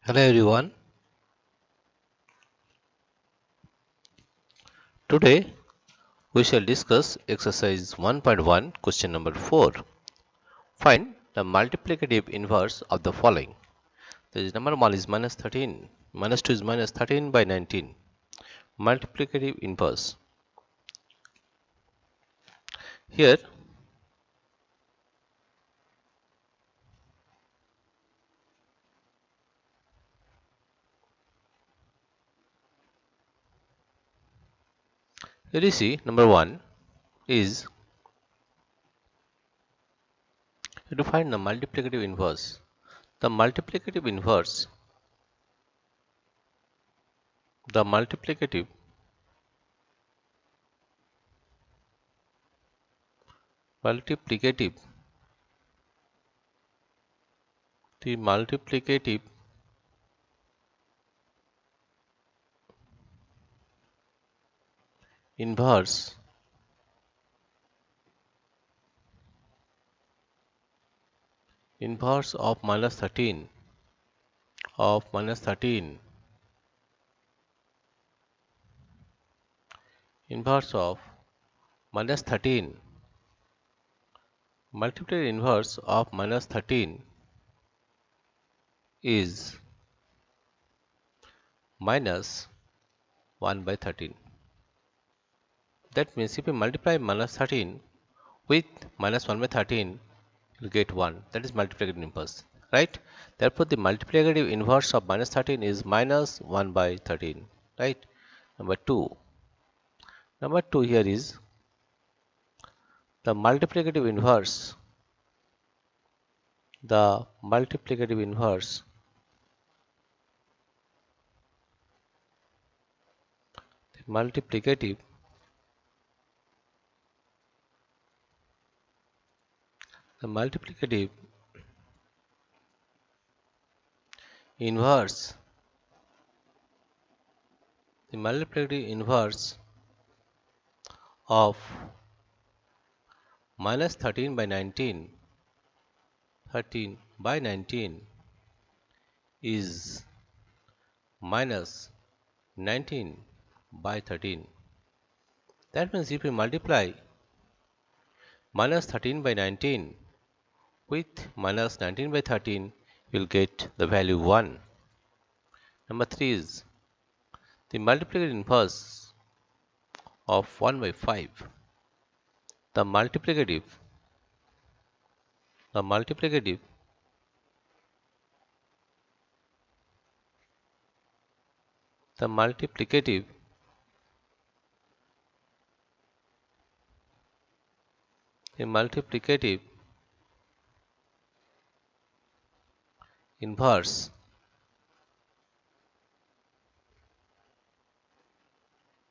Hello everyone. Today we shall discuss exercise 1.1 question number 4. Find the multiplicative inverse of the following. The number 1 is minus 13, minus 2 is minus 13 by 19. Multiplicative inverse. Here you see number 1 is to find the multiplicative inverse. The multiplicative inverse, the multiplicative multiplicative the multiplicative inverse of minus 13 inverse of minus 13 multiplicative inverse of minus 13 is minus 1 by 13. That means if we multiply minus 13 with minus 1 by 13, you will get 1. That is multiplicative inverse, right? Therefore, the multiplicative inverse of minus 13 is minus 1 by 13, right? Number 2. Number 2 here is the multiplicative inverse. The multiplicative inverse multiplicative the multiplicative inverse the multiplicative inverse of minus 13 by 19 is minus 19 by 13. That means if we multiply minus 13 by 19 with minus 19 by 13, we will get the value 1. Number 3 is the multiplicative inverse of 1 by 5. The multiplicative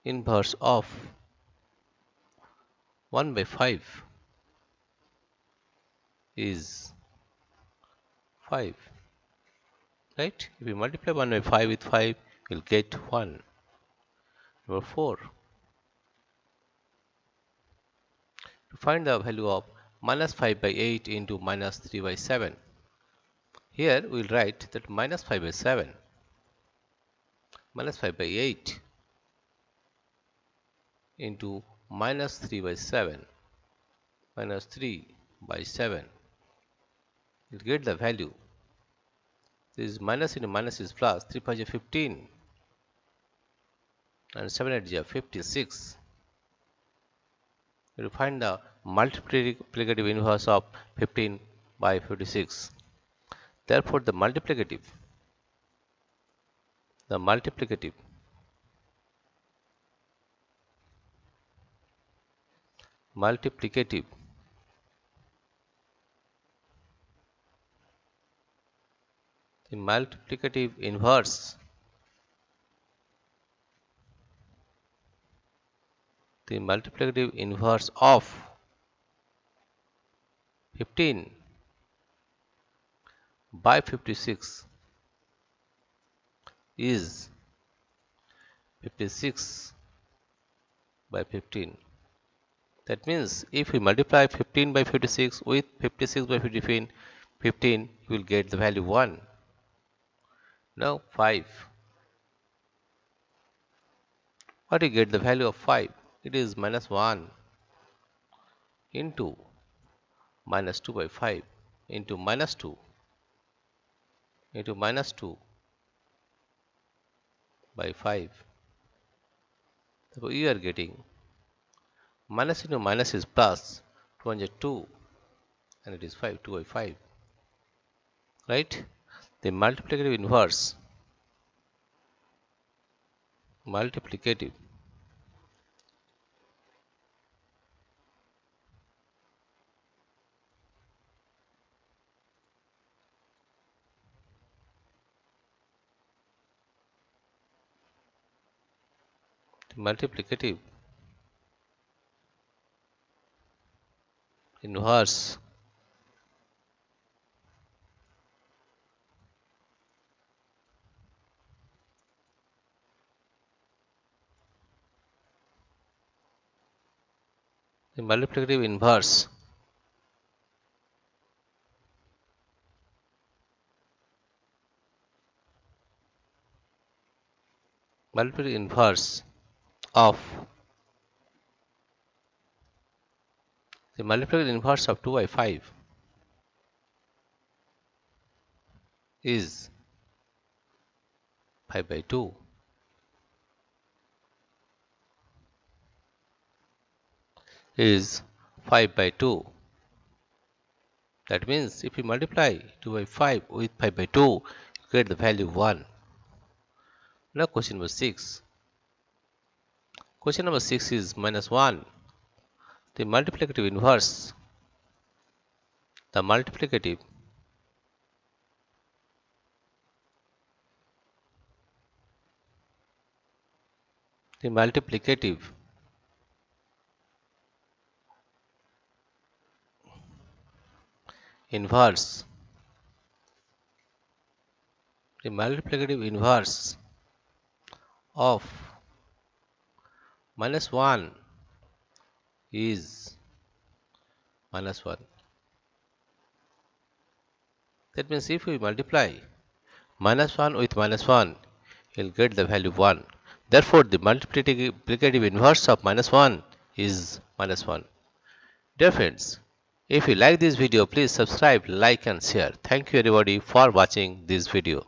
inverse of 1 by 5 is 5, right? If we multiply 1 by 5 with 5, we will get 1. Number 4. To find the value of minus 5 by 8 into minus 3 by 7. Here we will write that minus 5 by 7, minus 5 by 8 into minus 3 by 7, minus 3 by 7. You will get the value. This is minus into minus is plus. 3 5 is 15 and 7 8 is 56. You will find the multiplicative inverse of 15 by 56. Therefore, the multiplicative inverse of 15 by 56 is 56 by 15. That means if we multiply 15 by 56 with 56 by 15, you will get the value 1. Now 5. What do you get the value of 5? It is minus 1 into minus 2 by 5 into minus 2 into minus 2 by 5. So you are getting minus into minus is plus 202 and it is 5, 2 by 5. Right? The multiplicative multiplicative multiplicative inverse the multiplicative inverse multiplicative inverse of the multiplicative inverse of 2 by 5 is 5 by 2. Is 5 by 2. That means if you multiply 2 by 5 with 5 by 2, you get the value 1. Now question number 6. Question number 6 is minus 1. The multiplicative inverse. The multiplicative inverse the multiplicative inverse of minus 1 is minus 1. That means if we multiply minus 1 with minus 1, you will get the value 1. Therefore, the multiplicative inverse of minus 1 is minus 1. Dear friends, if you like this video, please subscribe, like and share. Thank you everybody for watching this video.